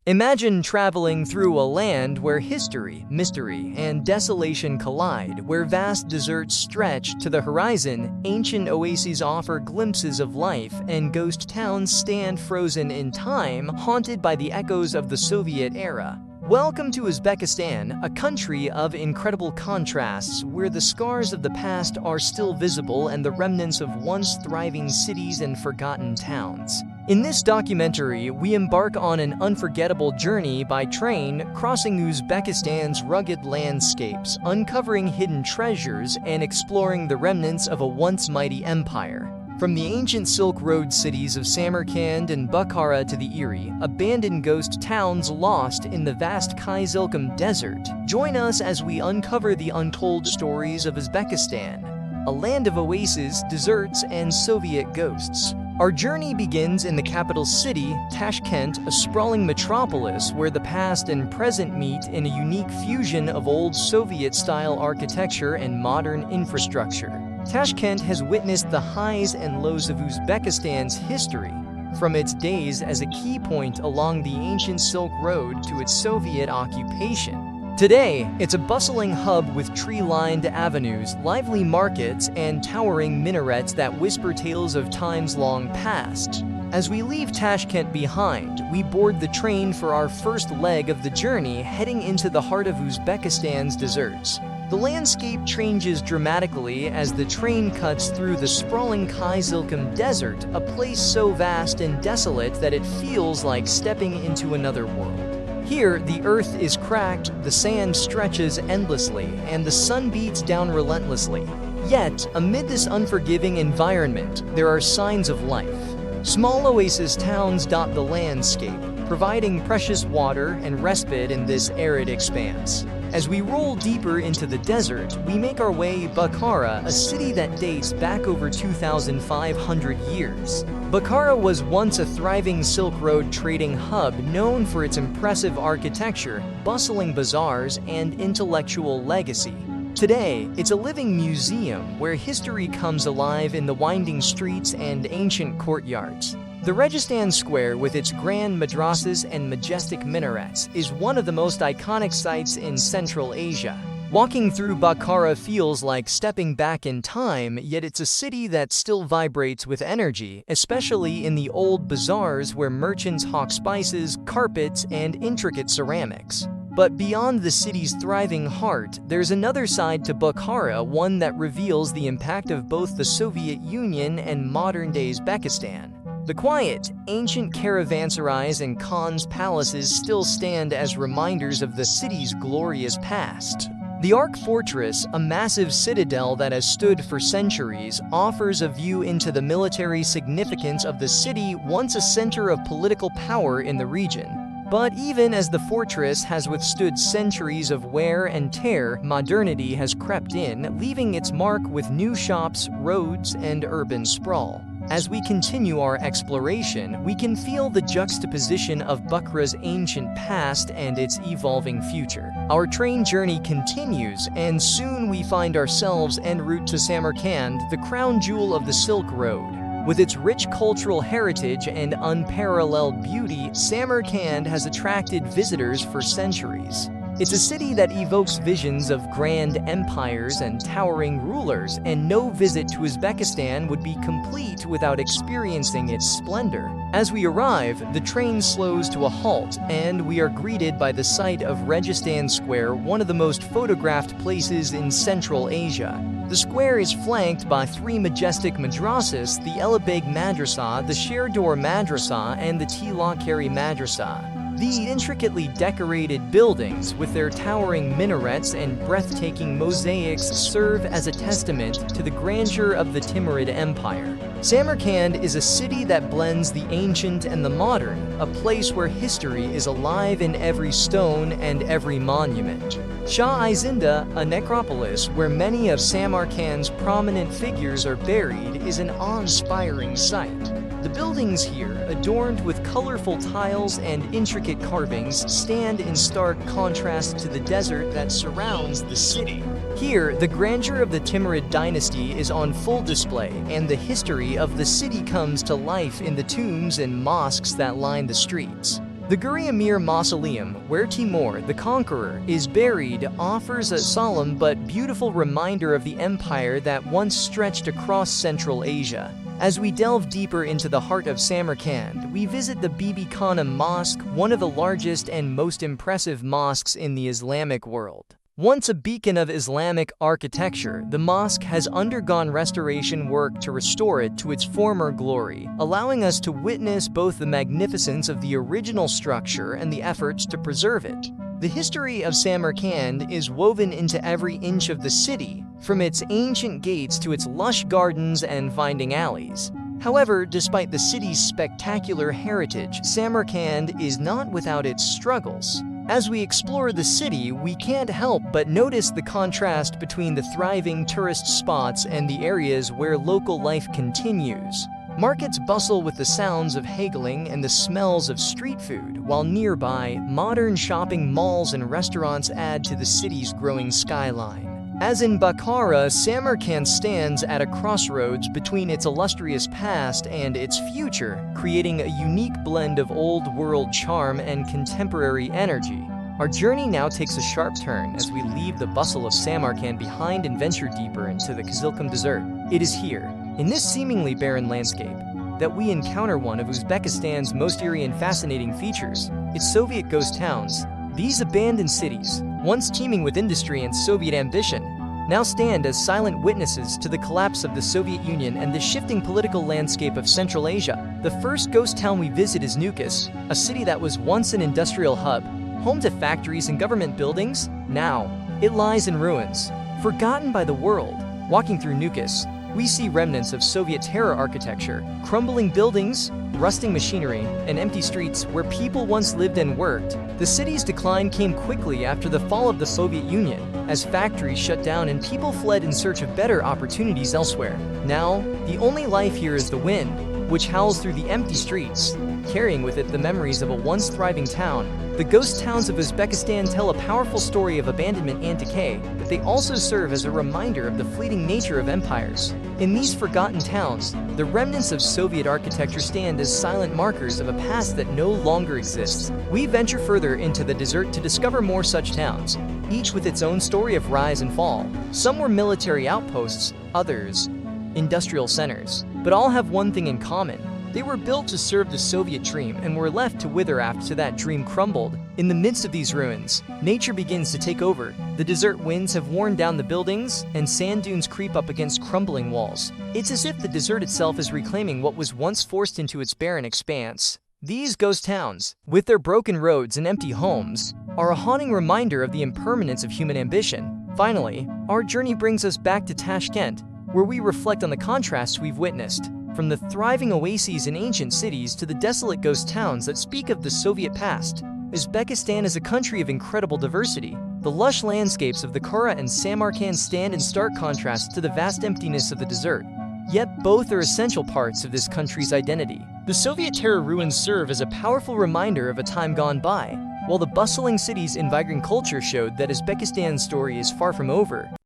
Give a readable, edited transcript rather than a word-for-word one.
Imagine traveling through a land where history, mystery, and desolation collide, where vast deserts stretch to the horizon, ancient oases offer glimpses of life, and ghost towns stand frozen in time, haunted by the echoes of the Soviet era. Welcome to Uzbekistan, a country of incredible contrasts, where the scars of the past are still visible and the remnants of once thriving cities and forgotten towns. In this documentary, we embark on an unforgettable journey by train, crossing Uzbekistan's rugged landscapes, uncovering hidden treasures, and exploring the remnants of a once mighty empire. From the ancient Silk Road cities of Samarkand and Bukhara to the eerie, abandoned ghost towns lost in the vast Kyzylkum desert, join us as we uncover the untold stories of Uzbekistan, a land of oases, deserts, and Soviet ghosts. Our journey begins in the capital city, Tashkent, a sprawling metropolis where the past and present meet in a unique fusion of old Soviet-style architecture and modern infrastructure. Tashkent has witnessed the highs and lows of Uzbekistan's history, from its days as a key point along the ancient Silk Road to its Soviet occupation. Today, it's a bustling hub with tree-lined avenues, lively markets, and towering minarets that whisper tales of times long past. As we leave Tashkent behind, we board the train for our first leg of the journey, heading into the heart of Uzbekistan's deserts. The landscape changes dramatically as the train cuts through the sprawling Kyzylkum desert, a place so vast and desolate that it feels like stepping into another world. Here, the earth is cracked, the sand stretches endlessly, and the sun beats down relentlessly. Yet, amid this unforgiving environment, there are signs of life. Small oasis towns dot the landscape, providing precious water and respite in this arid expanse. As we roll deeper into the desert, we make our way Bukhara, a city that dates back over 2,500 years. Bukhara was once a thriving Silk Road trading hub known for its impressive architecture, bustling bazaars, and intellectual legacy. Today, it's a living museum where history comes alive in the winding streets and ancient courtyards. The Registan Square, with its grand madrasas and majestic minarets, is one of the most iconic sites in Central Asia. Walking through Bukhara feels like stepping back in time, yet it's a city that still vibrates with energy, especially in the old bazaars where merchants hawk spices, carpets, and intricate ceramics. But beyond the city's thriving heart, there's another side to Bukhara, one that reveals the impact of both the Soviet Union and modern-day Uzbekistan. The quiet, ancient caravanserais and Khan's palaces still stand as reminders of the city's glorious past. The Ark Fortress, a massive citadel that has stood for centuries, offers a view into the military significance of the city, once a center of political power in the region. But even as the fortress has withstood centuries of wear and tear, modernity has crept in, leaving its mark with new shops, roads, and urban sprawl. As we continue our exploration, we can feel the juxtaposition of Bukhara's ancient past and its evolving future. Our train journey continues, and soon we find ourselves en route to Samarkand, the crown jewel of the Silk Road. With its rich cultural heritage and unparalleled beauty, Samarkand has attracted visitors for centuries. It's a city that evokes visions of grand empires and towering rulers, and no visit to Uzbekistan would be complete without experiencing its splendor. As we arrive, the train slows to a halt, and we are greeted by the sight of Registan Square, one of the most photographed places in Central Asia. The square is flanked by three majestic madrasas: the Elabeg Madrasa, the Sherdor Madrasa, and the Tilakari Madrasa. The intricately decorated buildings, with their towering minarets and breathtaking mosaics, serve as a testament to the grandeur of the Timurid Empire. Samarkand is a city that blends the ancient and the modern, a place where history is alive in every stone and every monument. Shah Izinda, a necropolis where many of Samarkand's prominent figures are buried, is an awe-inspiring sight. The buildings here, adorned with colorful tiles and intricate carvings, stand in stark contrast to the desert that surrounds the city. Here, the grandeur of the Timurid dynasty is on full display, and the history of the city comes to life in the tombs and mosques that line the streets. The Guriamir Mausoleum, where Timur, the Conqueror, is buried, offers a solemn but beautiful reminder of the empire that once stretched across Central Asia. As we delve deeper into the heart of Samarkand, we visit the Bibi Khanum Mosque, one of the largest and most impressive mosques in the Islamic world. Once a beacon of Islamic architecture, the mosque has undergone restoration work to restore it to its former glory, allowing us to witness both the magnificence of the original structure and the efforts to preserve it. The history of Samarkand is woven into every inch of the city, from its ancient gates to its lush gardens and winding alleys. However, despite the city's spectacular heritage, Samarkand is not without its struggles. As we explore the city, we can't help but notice the contrast between the thriving tourist spots and the areas where local life continues. Markets bustle with the sounds of haggling and the smells of street food, while nearby, modern shopping malls and restaurants add to the city's growing skyline. As in Bukhara, Samarkand stands at a crossroads between its illustrious past and its future, creating a unique blend of old-world charm and contemporary energy. Our journey now takes a sharp turn as we leave the bustle of Samarkand behind and venture deeper into the Kizilkum Desert. It is here, in this seemingly barren landscape, that we encounter one of Uzbekistan's most eerie and fascinating features: its Soviet ghost towns. These abandoned cities, once teeming with industry and Soviet ambition, now stand as silent witnesses to the collapse of the Soviet Union and the shifting political landscape of Central Asia. The first ghost town we visit is Nukus, a city that was once an industrial hub, home to factories and government buildings. Now, it lies in ruins, forgotten by the world. Walking through Nukus, we see remnants of Soviet terror architecture, crumbling buildings, rusting machinery, and empty streets where people once lived and worked. The city's decline came quickly after the fall of the Soviet Union, as factories shut down and people fled in search of better opportunities elsewhere. Now, the only life here is the wind, which howls through the empty streets, carrying with it the memories of a once thriving town. The ghost towns of Uzbekistan tell a powerful story of abandonment and decay, but they also serve as a reminder of the fleeting nature of empires. In these forgotten towns, the remnants of Soviet architecture stand as silent markers of a past that no longer exists. We venture further into the desert to discover more such towns, each with its own story of rise and fall. Some were military outposts, others industrial centers, but all have one thing in common. They were built to serve the Soviet dream and were left to wither after that dream crumbled. In the midst of these ruins, nature begins to take over. The desert winds have worn down the buildings, and sand dunes creep up against crumbling walls. It's as if the desert itself is reclaiming what was once forced into its barren expanse. These ghost towns, with their broken roads and empty homes, are a haunting reminder of the impermanence of human ambition. Finally, our journey brings us back to Tashkent, where we reflect on the contrasts we've witnessed. From the thriving oases in ancient cities to the desolate ghost towns that speak of the Soviet past, Uzbekistan is a country of incredible diversity. The lush landscapes of the Bukhara and Samarkand stand in stark contrast to the vast emptiness of the desert. Yet both are essential parts of this country's identity. The Soviet terror ruins serve as a powerful reminder of a time gone by, while the bustling city's vibrant culture showed that Uzbekistan's story is far from over.